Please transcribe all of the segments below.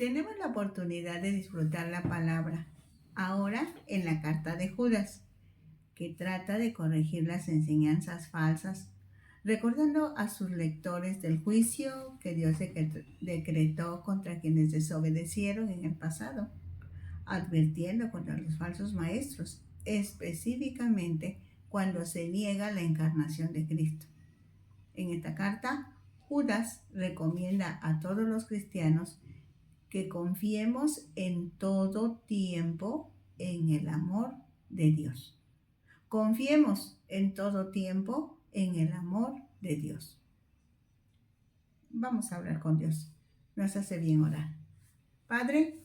Tenemos la oportunidad de disfrutar la palabra ahora en la carta de Judas, que trata de corregir las enseñanzas falsas, recordando a sus lectores del juicio que Dios decretó contra quienes desobedecieron en el pasado, advirtiendo contra los falsos maestros, específicamente cuando se niega la encarnación de Cristo. En esta carta, Judas recomienda a todos los cristianos que confiemos en todo tiempo en el amor de Dios. Confiemos en todo tiempo en el amor de Dios. Vamos a hablar con Dios. Nos hace bien orar. Padre,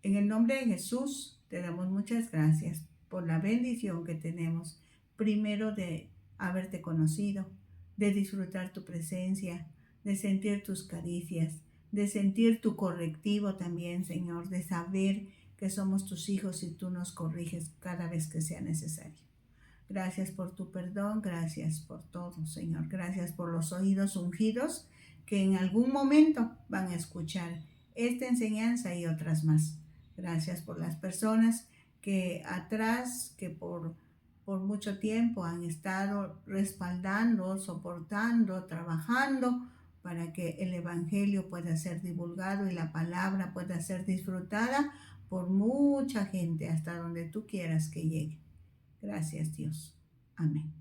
en el nombre de Jesús te damos muchas gracias por la bendición que tenemos, primero de haberte conocido, de disfrutar tu presencia, de sentir tus caricias, de sentir tu correctivo también, Señor, de saber que somos tus hijos y tú nos corriges cada vez que sea necesario. Gracias por tu perdón, gracias por todo, Señor. Gracias por los oídos ungidos que en algún momento van a escuchar esta enseñanza y otras más. Gracias por las personas que por mucho tiempo han estado respaldando, soportando, trabajando para que el Evangelio pueda ser divulgado y la palabra pueda ser disfrutada por mucha gente hasta donde tú quieras que llegue. Gracias, Dios. Amén.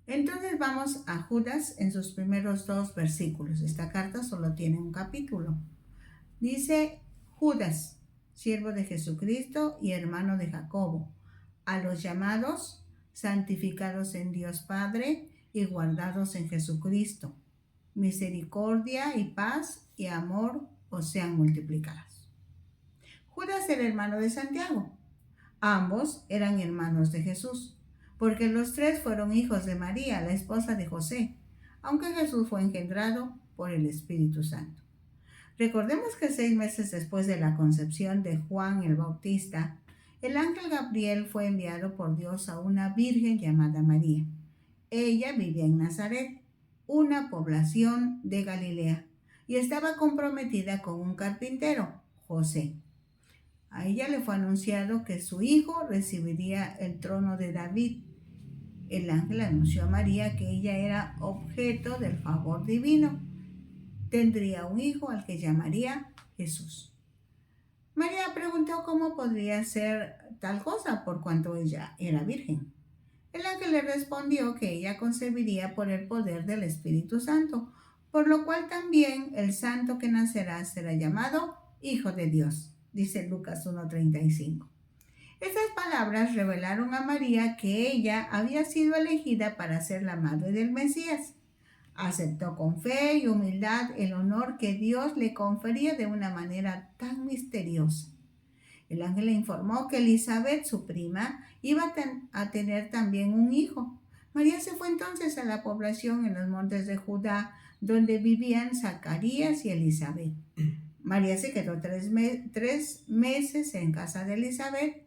Entonces vamos a Judas en sus primeros 2 versículos. Esta carta solo tiene un capítulo. Dice: Judas, siervo de Jesucristo y hermano de Jacobo, a los llamados, santificados en Dios Padre y guardados en Jesucristo. Misericordia y paz y amor os sean multiplicados. Judas era hermano de Santiago. Ambos eran hermanos de Jesús, porque los 3 fueron hijos de María, la esposa de José, aunque Jesús fue engendrado por el Espíritu Santo. Recordemos que 6 meses después de la concepción de Juan el Bautista, el ángel Gabriel fue enviado por Dios a una virgen llamada María. Ella vivía en Nazaret, una población de Galilea, y estaba comprometida con un carpintero, José. A ella le fue anunciado que su hijo recibiría el trono de David. El ángel anunció a María que ella era objeto del favor divino. Tendría un hijo al que llamaría Jesús. María preguntó cómo podría ser tal cosa por cuanto ella era virgen. El ángel le respondió que ella concebiría por el poder del Espíritu Santo, por lo cual también el santo que nacerá será llamado Hijo de Dios, dice Lucas 1:35. Estas palabras revelaron a María que ella había sido elegida para ser la madre del Mesías. Aceptó con fe y humildad el honor que Dios le confería de una manera tan misteriosa. El ángel le informó que Elizabeth, su prima, iba a tener también un hijo. María se fue entonces a la población en los montes de Judá, donde vivían Zacarías y Elizabeth. María se quedó 3 meses en casa de Elizabeth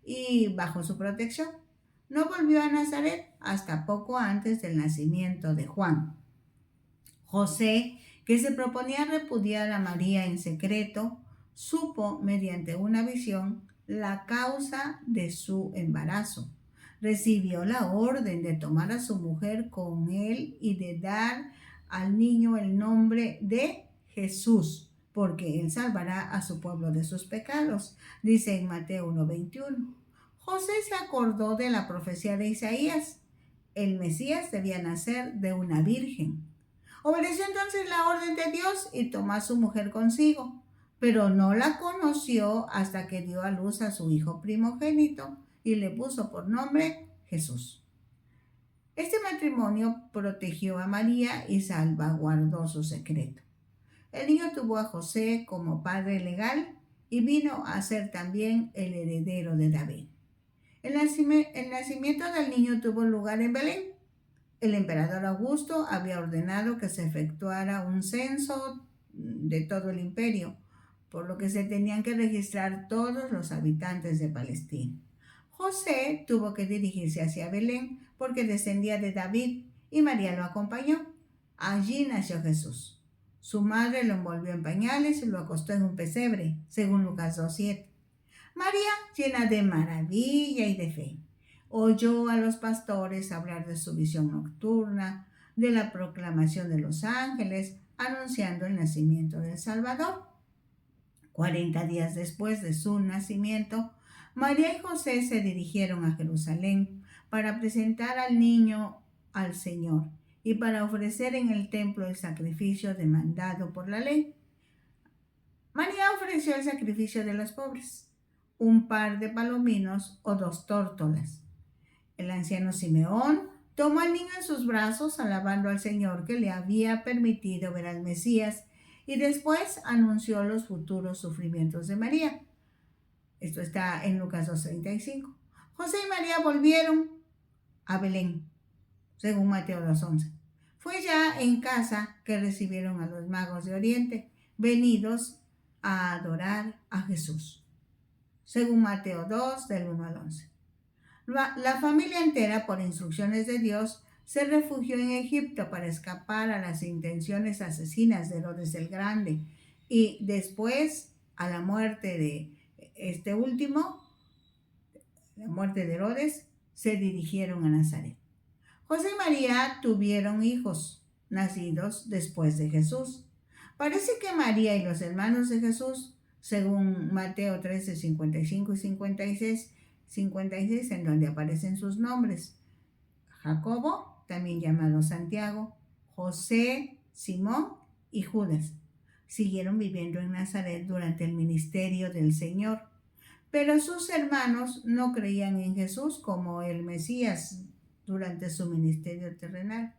y bajo su protección. No volvió a Nazaret hasta poco antes del nacimiento de Juan. José, que se proponía repudiar a María en secreto, supo mediante una visión la causa de su embarazo. Recibió la orden de tomar a su mujer con él y de dar al niño el nombre de Jesús, porque él salvará a su pueblo de sus pecados, dice en Mateo 1:21. José se acordó de la profecía de Isaías. El Mesías debía nacer de una virgen. Obedeció entonces la orden de Dios y tomó a su mujer consigo, pero no la conoció hasta que dio a luz a su hijo primogénito y le puso por nombre Jesús. Este matrimonio protegió a María y salvaguardó su secreto. El niño tuvo a José como padre legal y vino a ser también el heredero de David. El nacimiento del niño tuvo lugar en Belén. El emperador Augusto había ordenado que se efectuara un censo de todo el imperio, por lo que se tenían que registrar todos los habitantes de Palestina. José tuvo que dirigirse hacia Belén porque descendía de David y María lo acompañó. Allí nació Jesús. Su madre lo envolvió en pañales y lo acostó en un pesebre, según Lucas 2:7. María, llena de maravilla y de fe, oyó a los pastores hablar de su visión nocturna, de la proclamación de los ángeles, anunciando el nacimiento del Salvador. 40 días después de su nacimiento, María y José se dirigieron a Jerusalén para presentar al niño al Señor y para ofrecer en el templo el sacrificio demandado por la ley. María ofreció el sacrificio de los pobres, un par de palominos o 2 tórtolas. El anciano Simeón tomó al niño en sus brazos, alabando al Señor que le había permitido ver al Mesías, y después anunció los futuros sufrimientos de María. Esto está en Lucas 2:35. José y María volvieron a Belén, según Mateo 2:11. Fue ya en casa que recibieron a los magos de Oriente, venidos a adorar a Jesús, según Mateo 2, del 1 al 11. La familia entera, por instrucciones de Dios, se refugió en Egipto para escapar a las intenciones asesinas de Herodes el Grande, y después, a la muerte de este último, la muerte de Herodes, se dirigieron a Nazaret. José y María tuvieron hijos, nacidos después de Jesús. Parece que María y los hermanos de Jesús, según Mateo 13, 55 y 56, en donde aparecen sus nombres: Jacobo, también llamado Santiago, José, Simón y Judas, siguieron viviendo en Nazaret durante el ministerio del Señor. Pero sus hermanos no creían en Jesús como el Mesías durante su ministerio terrenal.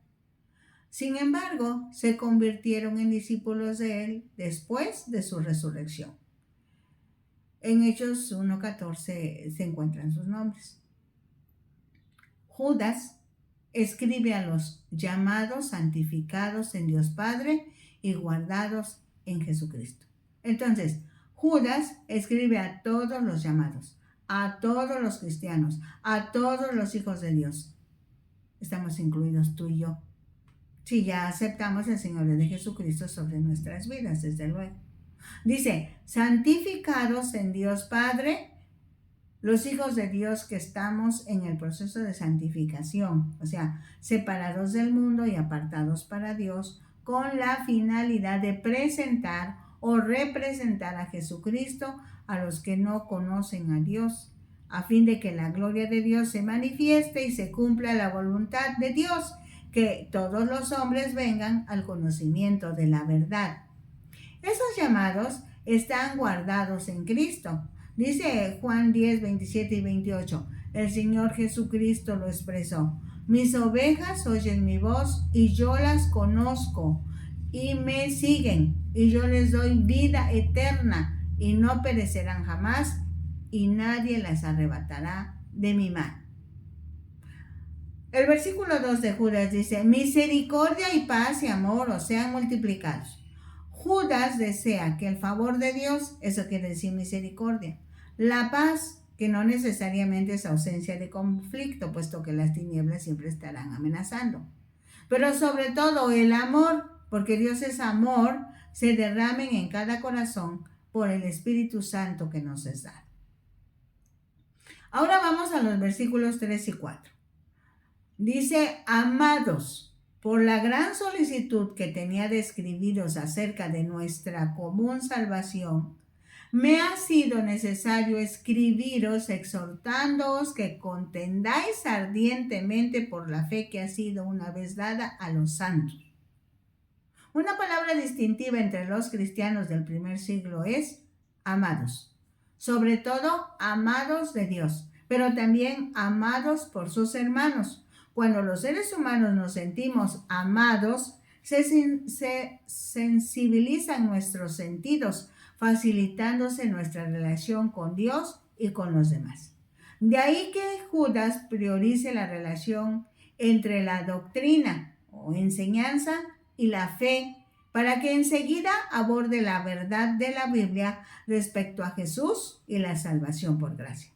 Sin embargo, se convirtieron en discípulos de él después de su resurrección. En Hechos 1:14 se encuentran sus nombres. Judas escribe a los llamados, santificados en Dios Padre y guardados en Jesucristo. Entonces, Judas escribe a todos los llamados, a todos los cristianos, a todos los hijos de Dios. Estamos incluidos tú y yo, si ya aceptamos el Señorío de Jesucristo sobre nuestras vidas, desde luego. Dice, santificados en Dios Padre, los hijos de Dios que estamos en el proceso de santificación, o sea, separados del mundo y apartados para Dios, con la finalidad de presentar o representar a Jesucristo a los que no conocen a Dios, a fin de que la gloria de Dios se manifieste y se cumpla la voluntad de Dios, que todos los hombres vengan al conocimiento de la verdad. Esos llamados están guardados en Cristo. Dice Juan 10, 27 y 28, el Señor Jesucristo lo expresó: mis ovejas oyen mi voz y yo las conozco y me siguen, y yo les doy vida eterna y no perecerán jamás, y nadie las arrebatará de mi mano. El versículo 2 de Judas dice, misericordia y paz y amor os sean multiplicados. Judas desea que el favor de Dios, eso quiere decir misericordia, la paz, que no necesariamente es ausencia de conflicto, puesto que las tinieblas siempre estarán amenazando, pero sobre todo el amor, porque Dios es amor, se derramen en cada corazón por el Espíritu Santo que nos es dado. Ahora vamos a los versículos 3 y 4. Dice, amados, por la gran solicitud que tenía de escribiros acerca de nuestra común salvación, me ha sido necesario escribiros exhortándoos que contendáis ardientemente por la fe que ha sido una vez dada a los santos. Una palabra distintiva entre los cristianos del primer siglo es amados. Sobre todo, amados de Dios, pero también amados por sus hermanos. Cuando los seres humanos nos sentimos amados, se sensibilizan nuestros sentidos, facilitándose nuestra relación con Dios y con los demás. De ahí que Judas priorice la relación entre la doctrina o enseñanza y la fe, para que enseguida aborde la verdad de la Biblia respecto a Jesús y la salvación por gracia.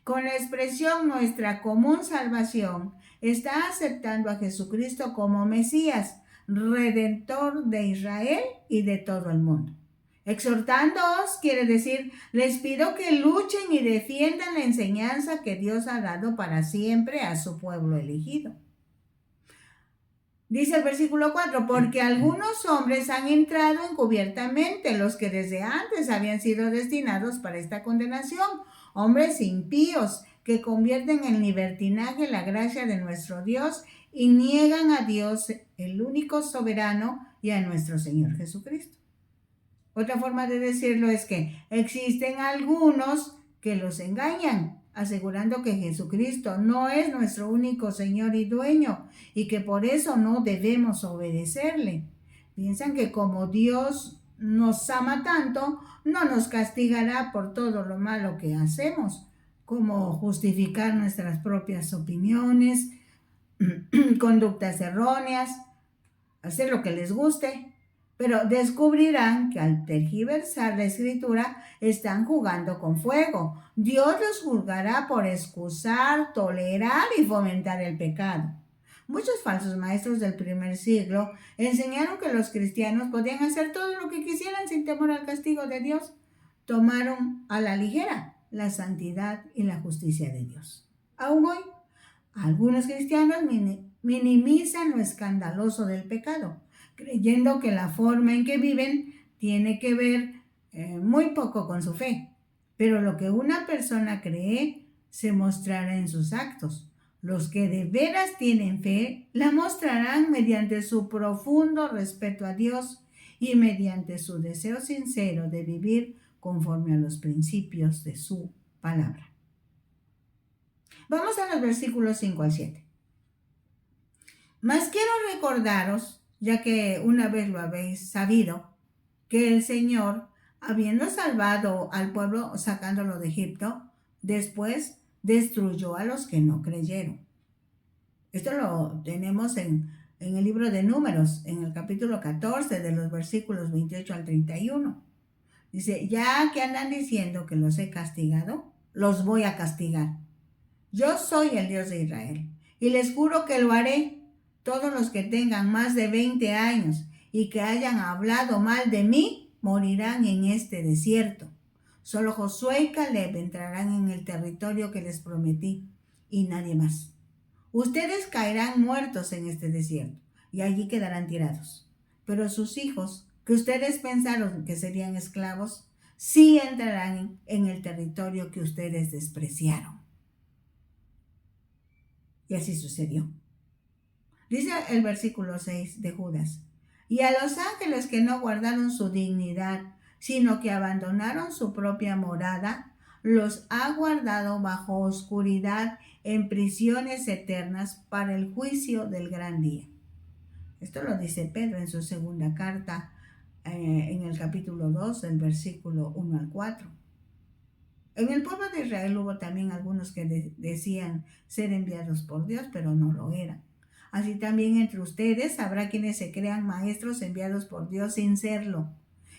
Con la expresión nuestra común salvación, está aceptando a Jesucristo como Mesías, Redentor de Israel y de todo el mundo. Exhortándoos quiere decir, les pido que luchen y defiendan la enseñanza que Dios ha dado para siempre a su pueblo elegido. Dice el versículo 4, porque algunos hombres han entrado encubiertamente, los que desde antes habían sido destinados para esta condenación, hombres impíos que convierten en libertinaje la gracia de nuestro Dios y niegan a Dios, el único soberano, y a nuestro Señor Jesucristo. Otra forma de decirlo es que existen algunos que los engañan, asegurando que Jesucristo no es nuestro único Señor y dueño y que por eso no debemos obedecerle. Piensan que como Dios nos ama tanto, no nos castigará por todo lo malo que hacemos, como justificar nuestras propias opiniones, conductas erróneas, hacer lo que les guste. Pero descubrirán que al tergiversar la escritura están jugando con fuego. Dios los juzgará por excusar, tolerar y fomentar el pecado. Muchos falsos maestros del primer siglo enseñaron que los cristianos podían hacer todo lo que quisieran sin temor al castigo de Dios. Tomaron a la ligera la santidad y la justicia de Dios. Aún hoy, algunos cristianos minimizan lo escandaloso del pecado, creyendo que la forma en que viven tiene que ver muy poco con su fe. Pero lo que una persona cree se mostrará en sus actos. Los que de veras tienen fe la mostrarán mediante su profundo respeto a Dios y mediante su deseo sincero de vivir conforme a los principios de su palabra. Vamos a los versículos 5 al 7. Mas quiero recordaros, ya que una vez lo habéis sabido, que el Señor, habiendo salvado al pueblo sacándolo de Egipto, después destruyó a los que no creyeron. Esto lo tenemos en el libro de Números, en el capítulo 14, de los versículos 28 al 31. Dice, ya que andan diciendo que los he castigado, los voy a castigar. Yo soy el Dios de Israel, y les juro que lo haré. Todos los que tengan más de 20 años y que hayan hablado mal de mí, morirán en este desierto. Solo Josué y Caleb entrarán en el territorio que les prometí, y nadie más. Ustedes caerán muertos en este desierto, y allí quedarán tirados. Pero sus hijos, que ustedes pensaron que serían esclavos, sí entrarán en el territorio que ustedes despreciaron. Y así sucedió. Dice el versículo 6 de Judas, y a los ángeles que no guardaron su dignidad, sino que abandonaron su propia morada, los ha guardado bajo oscuridad en prisiones eternas para el juicio del gran día. Esto lo dice Pedro en su segunda carta, en el capítulo 2, del versículo 1 al 4. En el pueblo de Israel hubo también algunos que decían ser enviados por Dios, pero no lo eran. Así también entre ustedes habrá quienes se crean maestros enviados por Dios sin serlo.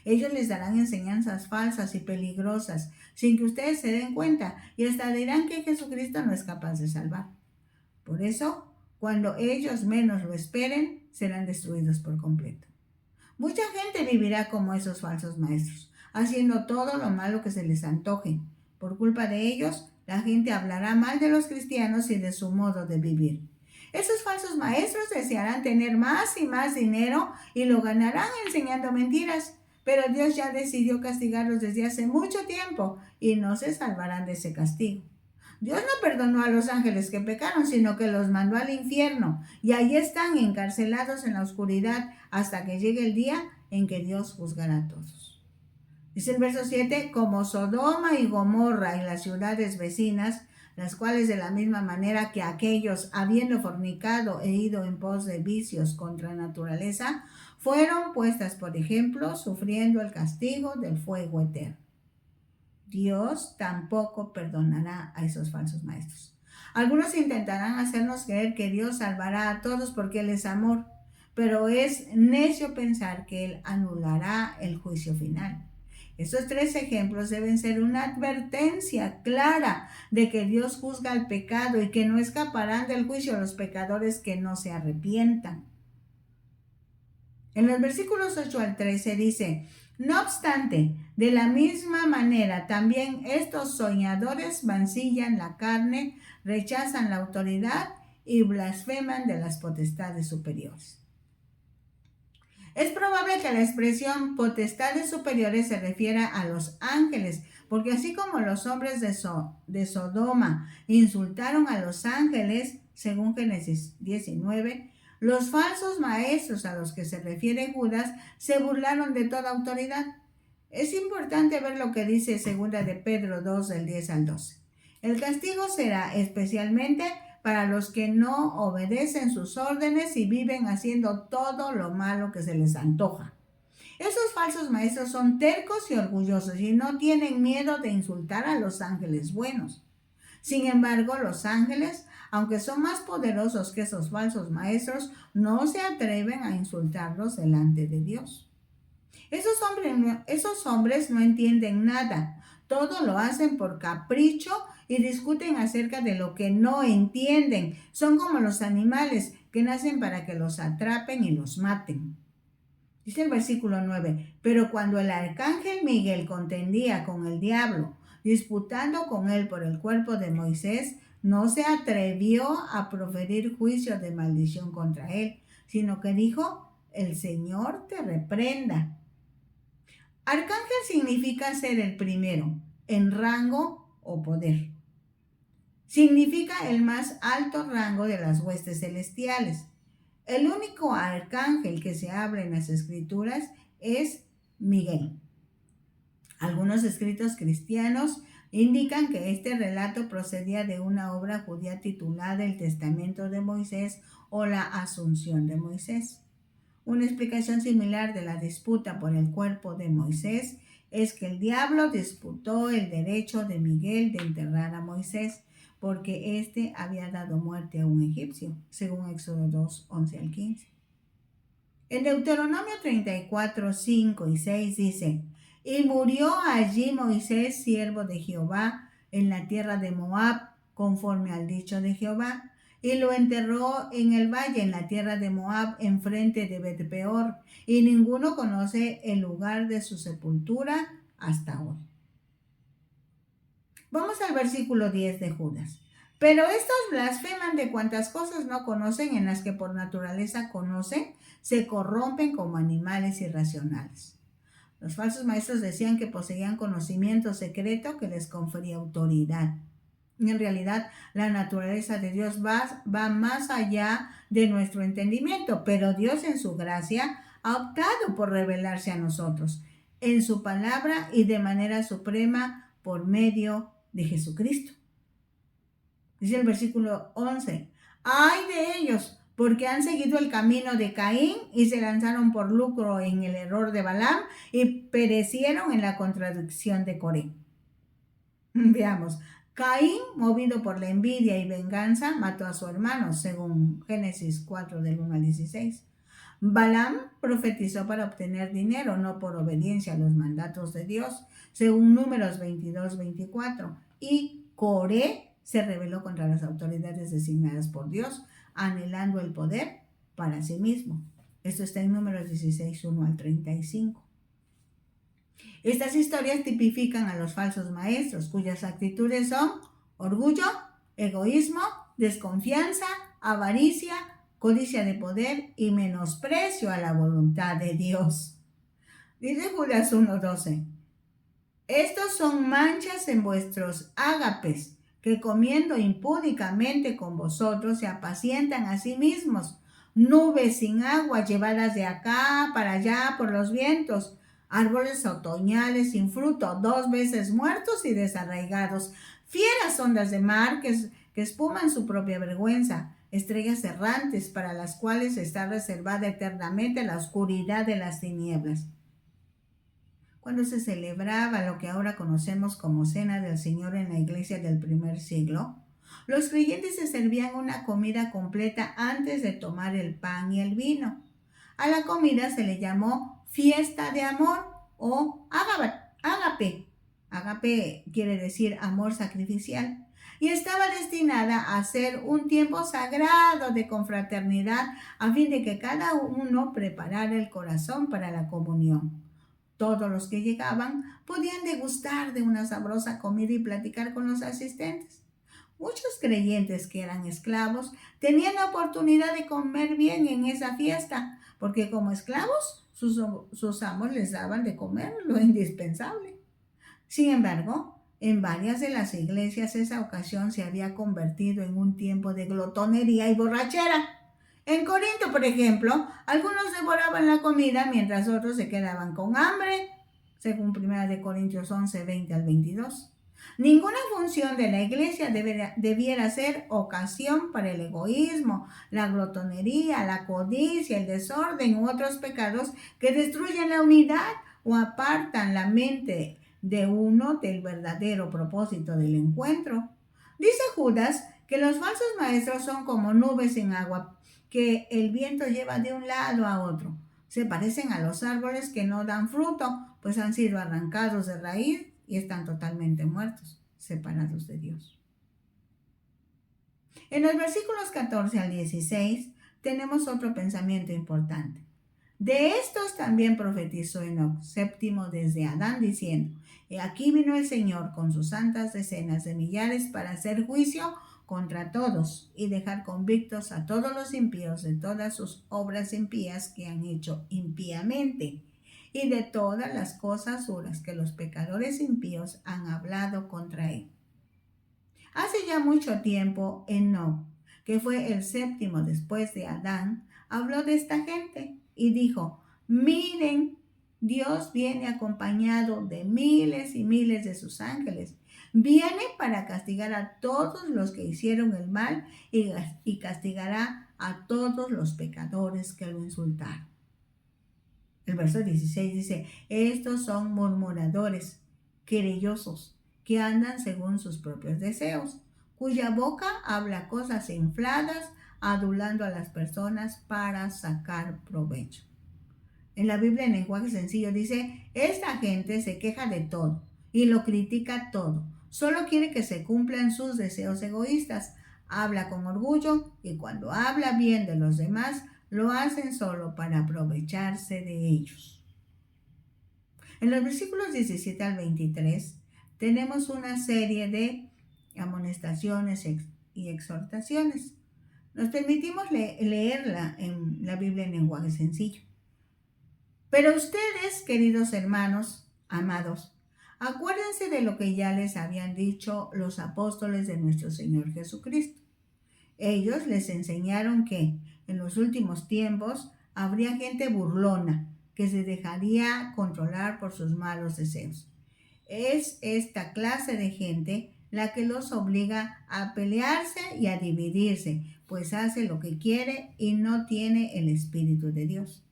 Ellos les darán enseñanzas falsas y peligrosas, sin que ustedes se den cuenta, y hasta dirán que Jesucristo no es capaz de salvar. Por eso, cuando ellos menos lo esperen, serán destruidos por completo. Mucha gente vivirá como esos falsos maestros, haciendo todo lo malo que se les antoje. Por culpa de ellos, la gente hablará mal de los cristianos y de su modo de vivir. Esos falsos maestros desearán tener más y más dinero y lo ganarán enseñando mentiras. Pero Dios ya decidió castigarlos desde hace mucho tiempo y no se salvarán de ese castigo. Dios no perdonó a los ángeles que pecaron, sino que los mandó al infierno y ahí están encarcelados en la oscuridad hasta que llegue el día en que Dios juzgará a todos. Dice el verso 7, como Sodoma y Gomorra y las ciudades vecinas, las cuales de la misma manera que aquellos, habiendo fornicado e ido en pos de vicios contra naturaleza, fueron puestas por ejemplo, sufriendo el castigo del fuego eterno. Dios tampoco perdonará a esos falsos maestros. Algunos intentarán hacernos creer que Dios salvará a todos porque Él es amor, pero es necio pensar que Él anulará el juicio final. Estos 3 ejemplos deben ser una advertencia clara de que Dios juzga el pecado y que no escaparán del juicio los pecadores que no se arrepientan. En los versículos 8 al 13 dice: no obstante, de la misma manera también estos soñadores mancillan la carne, rechazan la autoridad y blasfeman de las potestades superiores. Es probable que la expresión potestades superiores se refiera a los ángeles, porque así como los hombres de Sodoma insultaron a los ángeles, según Génesis 19, los falsos maestros a los que se refiere Judas se burlaron de toda autoridad. Es importante ver lo que dice 2 de Pedro 2, del 10 al 12. El castigo será especialmente para los que no obedecen sus órdenes y viven haciendo todo lo malo que se les antoja. Esos falsos maestros son tercos y orgullosos y no tienen miedo de insultar a los ángeles buenos. Sin embargo, los ángeles, aunque son más poderosos que esos falsos maestros, no se atreven a insultarlos delante de Dios. Esos hombres no entienden nada. Todo lo hacen por capricho y discuten acerca de lo que no entienden. Son como los animales que nacen para que los atrapen y los maten. Dice el versículo 9: pero cuando el arcángel Miguel contendía con el diablo, disputando con él por el cuerpo de Moisés, no se atrevió a proferir juicio de maldición contra él, sino que dijo: el Señor te reprenda. Arcángel significa ser el primero en rango o poder. Significa el más alto rango de las huestes celestiales. El único arcángel que se habla en las Escrituras es Miguel. Algunos escritos cristianos indican que este relato procedía de una obra judía titulada El Testamento de Moisés o la Asunción de Moisés. Una explicación similar de la disputa por el cuerpo de Moisés es que el diablo disputó el derecho de Miguel de enterrar a Moisés, porque éste había dado muerte a un egipcio, según Éxodo 2, 11 al 15. En Deuteronomio 34, 5 y 6 dice: y murió allí Moisés, siervo de Jehová, en la tierra de Moab, conforme al dicho de Jehová, y lo enterró en el valle, en la tierra de Moab, enfrente de Bet-peor, y ninguno conoce el lugar de su sepultura hasta hoy. Vamos al versículo 10 de Judas. Pero estos blasfeman de cuantas cosas no conocen, en las que por naturaleza conocen, se corrompen como animales irracionales. Los falsos maestros decían que poseían conocimiento secreto que les confería autoridad. En realidad, la naturaleza de Dios va más allá de nuestro entendimiento, pero Dios en su gracia ha optado por revelarse a nosotros en su palabra y de manera suprema por medio de Jesucristo. Dice el versículo 11: ¡ay de ellos! Porque han seguido el camino de Caín y se lanzaron por lucro en el error de Balaam y perecieron en la contradicción de Coré. Veamos. Caín, movido por la envidia y venganza, mató a su hermano, según Génesis 4, del 1 al 16. Balaam profetizó para obtener dinero, no por obediencia a los mandatos de Dios, según Números 22, 24. Y Coré se rebeló contra las autoridades designadas por Dios, anhelando el poder para sí mismo. Esto está en Números 16, 1 al 35. Estas historias tipifican a los falsos maestros, cuyas actitudes son orgullo, egoísmo, desconfianza, avaricia, codicia de poder y menosprecio a la voluntad de Dios. Dice Judas 1:12: estos son manchas en vuestros ágapes, que comiendo impúdicamente con vosotros se apacientan a sí mismos, nubes sin agua llevadas de acá para allá por los vientos, árboles otoñales sin fruto, 2 veces muertos y desarraigados, fieras ondas de mar que espuman su propia vergüenza, estrellas errantes para las cuales está reservada eternamente la oscuridad de las tinieblas. Cuando se celebraba lo que ahora conocemos como Cena del Señor en la iglesia del primer siglo, los creyentes se servían una comida completa antes de tomar el pan y el vino. A la comida se le llamó fiesta de amor o ágape. Ágape quiere decir amor sacrificial. y estaba destinada a ser un tiempo sagrado de confraternidad a fin de que cada uno preparara el corazón para la comunión. Todos los que llegaban podían degustar de una sabrosa comida y platicar con los asistentes. Muchos creyentes que eran esclavos tenían la oportunidad de comer bien en esa fiesta, porque como esclavos sus amos les daban de comer lo indispensable. Sin embargo, en varias de las iglesias esa ocasión se había convertido en un tiempo de glotonería y borrachera. En Corinto, por ejemplo, algunos devoraban la comida mientras otros se quedaban con hambre, según 1 Corintios 11, 20 al 22. Ninguna función de la iglesia debiera ser ocasión para el egoísmo, la glotonería, la codicia, el desorden u otros pecados que destruyen la unidad o apartan la mente de uno del verdadero propósito del encuentro. Dice Judas que los falsos maestros son como nubes en agua que el viento lleva de un lado a otro. Se parecen a los árboles que no dan fruto, pues han sido arrancados de raíz y están totalmente muertos, separados de Dios. En los versículos 14 al 16 tenemos otro pensamiento importante. De estos también profetizó Enoc, séptimo desde Adán, diciendo: He aquí vino el Señor con sus santas decenas de millares para hacer juicio contra todos y dejar convictos a todos los impíos de todas sus obras impías que han hecho impíamente y de todas las cosas duras que los pecadores impíos han hablado contra él. Hace ya mucho tiempo, Enoc, que fue el séptimo después de Adán, habló de esta gente y dijo: Miren, Dios viene acompañado de miles y miles de sus ángeles. Viene para castigar a todos los que hicieron el mal y castigará a todos los pecadores que lo insultaron. El verso 16 dice: Estos son murmuradores, querellosos, que andan según sus propios deseos, cuya boca habla cosas infladas, adulando a las personas para sacar provecho. En la Biblia, en lenguaje sencillo, dice: esta gente se queja de todo y lo critica todo. Solo quiere que se cumplan sus deseos egoístas. Habla con orgullo y cuando habla bien de los demás, lo hacen solo para aprovecharse de ellos. En los versículos 17 al 23 tenemos una serie de amonestaciones y exhortaciones. Nos permitimos leerla en la Biblia en lenguaje sencillo. Pero ustedes, queridos hermanos, amados, acuérdense de lo que ya les habían dicho los apóstoles de nuestro Señor Jesucristo. Ellos les enseñaron que en los últimos tiempos habría gente burlona que se dejaría controlar por sus malos deseos. Es esta clase de gente la que los obliga a pelearse y a dividirse, pues hace lo que quiere y no tiene el Espíritu de Dios.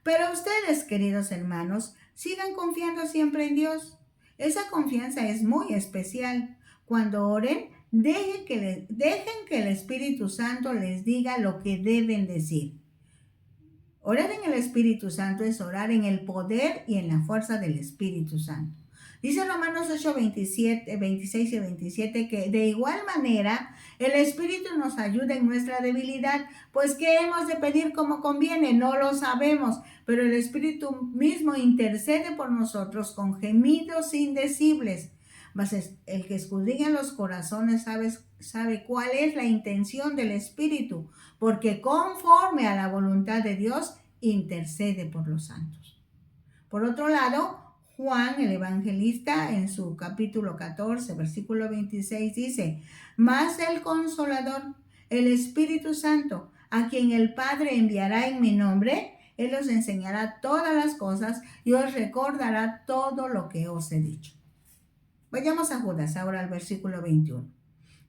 Pero ustedes, queridos hermanos, sigan confiando siempre en Dios. Esa confianza es muy especial. Cuando oren, dejen que el Espíritu Santo les diga lo que deben decir. Orar en el Espíritu Santo es orar en el poder y en la fuerza del Espíritu Santo. Dice Romanos 8, 26 y 27 que de igual manera el Espíritu nos ayuda en nuestra debilidad, pues ¿qué hemos de pedir como conviene? No lo sabemos, pero el Espíritu mismo intercede por nosotros con gemidos indecibles. Mas el que escudriña los corazones sabe cuál es la intención del Espíritu, porque conforme a la voluntad de Dios intercede por los santos. Por otro lado, Juan, el evangelista, en su capítulo 14, versículo 26, dice: Mas el Consolador, el Espíritu Santo, a quien el Padre enviará en mi nombre, Él os enseñará todas las cosas y os recordará todo lo que os he dicho. Vayamos a Judas ahora al versículo 21.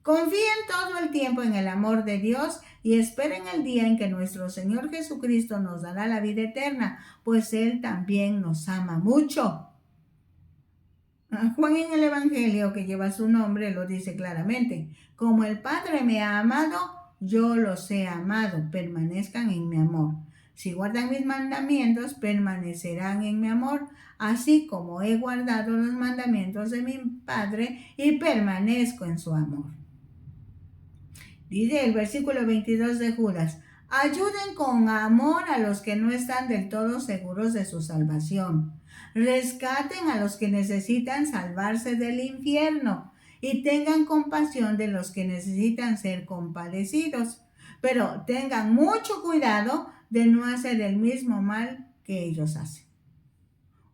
Confíen todo el tiempo en el amor de Dios y esperen el día en que nuestro Señor Jesucristo nos dará la vida eterna, pues Él también nos ama mucho. Juan en el Evangelio que lleva su nombre lo dice claramente: como el Padre me ha amado, yo los he amado, permanezcan en mi amor. Si guardan mis mandamientos, permanecerán en mi amor, así como he guardado los mandamientos de mi Padre y permanezco en su amor. Dice el versículo 22 de Judas: ayuden con amor a los que no están del todo seguros de su salvación. Rescaten a los que necesitan salvarse del infierno y tengan compasión de los que necesitan ser compadecidos. Pero tengan mucho cuidado de no hacer el mismo mal que ellos hacen.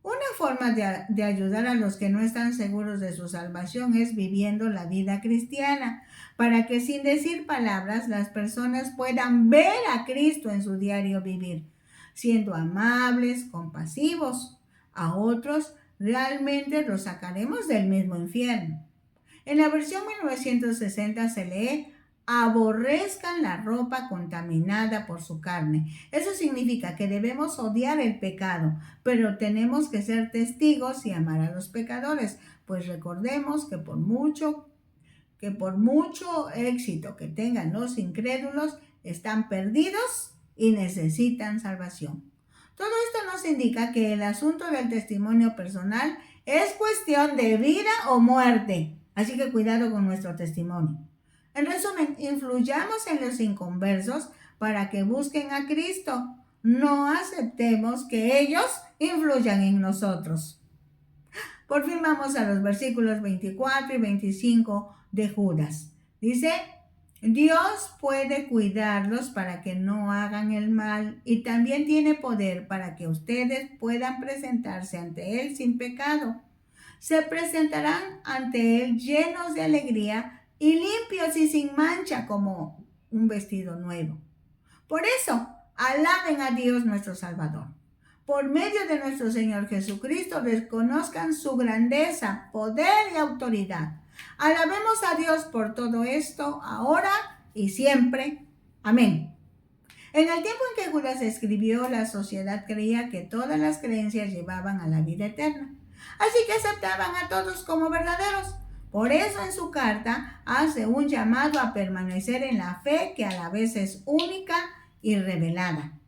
Una forma de ayudar a los que no están seguros de su salvación es viviendo la vida cristiana, para que sin decir palabras las personas puedan ver a Cristo en su diario vivir, siendo amables, compasivos. A otros realmente los sacaremos del mismo infierno. En la versión 1960 se lee: aborrezcan la ropa contaminada por su carne. Eso significa que debemos odiar el pecado, pero tenemos que ser testigos y amar a los pecadores, pues recordemos que por mucho éxito que tengan los incrédulos, están perdidos y necesitan salvación. Todo esto nos indica que el asunto del testimonio personal es cuestión de vida o muerte. Así que cuidado con nuestro testimonio. En resumen, influyamos en los inconversos para que busquen a Cristo. No aceptemos que ellos influyan en nosotros. Por fin vamos a los versículos 24 y 25 de Judas. Dice: Dios puede cuidarlos para que no hagan el mal y también tiene poder para que ustedes puedan presentarse ante Él sin pecado. Se presentarán ante Él llenos de alegría y limpios y sin mancha como un vestido nuevo. Por eso, alaben a Dios nuestro Salvador. Por medio de nuestro Señor Jesucristo, reconozcan su grandeza, poder y autoridad. Alabemos a Dios por todo esto, ahora y siempre. Amén. En el tiempo en que Judas escribió, la sociedad creía que todas las creencias llevaban a la vida eterna. Así que aceptaban a todos como verdaderos. Por eso en su carta hace un llamado a permanecer en la fe que a la vez es única y revelada.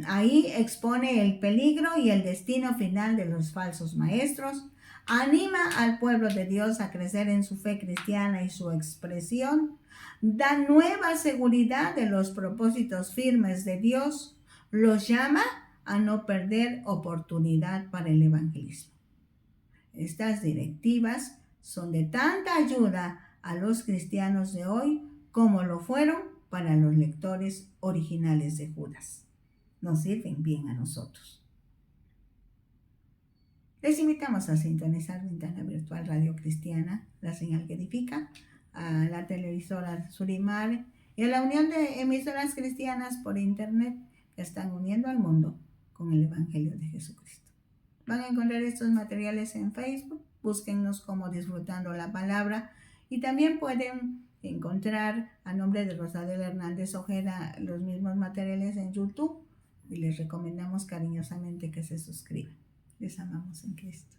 Ahí expone el peligro y el destino final de los falsos maestros. Anima al pueblo de Dios a crecer en su fe cristiana y su expresión. Da nueva seguridad de los propósitos firmes de Dios. Los llama a no perder oportunidad para el evangelismo. Estas directivas son de tanta ayuda a los cristianos de hoy como lo fueron para los lectores originales de Judas. Nos sirven bien a nosotros. Les invitamos a sintonizar Ventana Virtual Radio Cristiana, la señal que edifica, a la televisora Surimar y a la unión de emisoras cristianas por internet que están uniendo al mundo con el Evangelio de Jesucristo. Van a encontrar estos materiales en Facebook, búsquennos como Disfrutando la Palabra, y también pueden encontrar a nombre de Rosadel Hernández Ojeda los mismos materiales en YouTube, y les recomendamos cariñosamente que se suscriban. Les amamos en Cristo.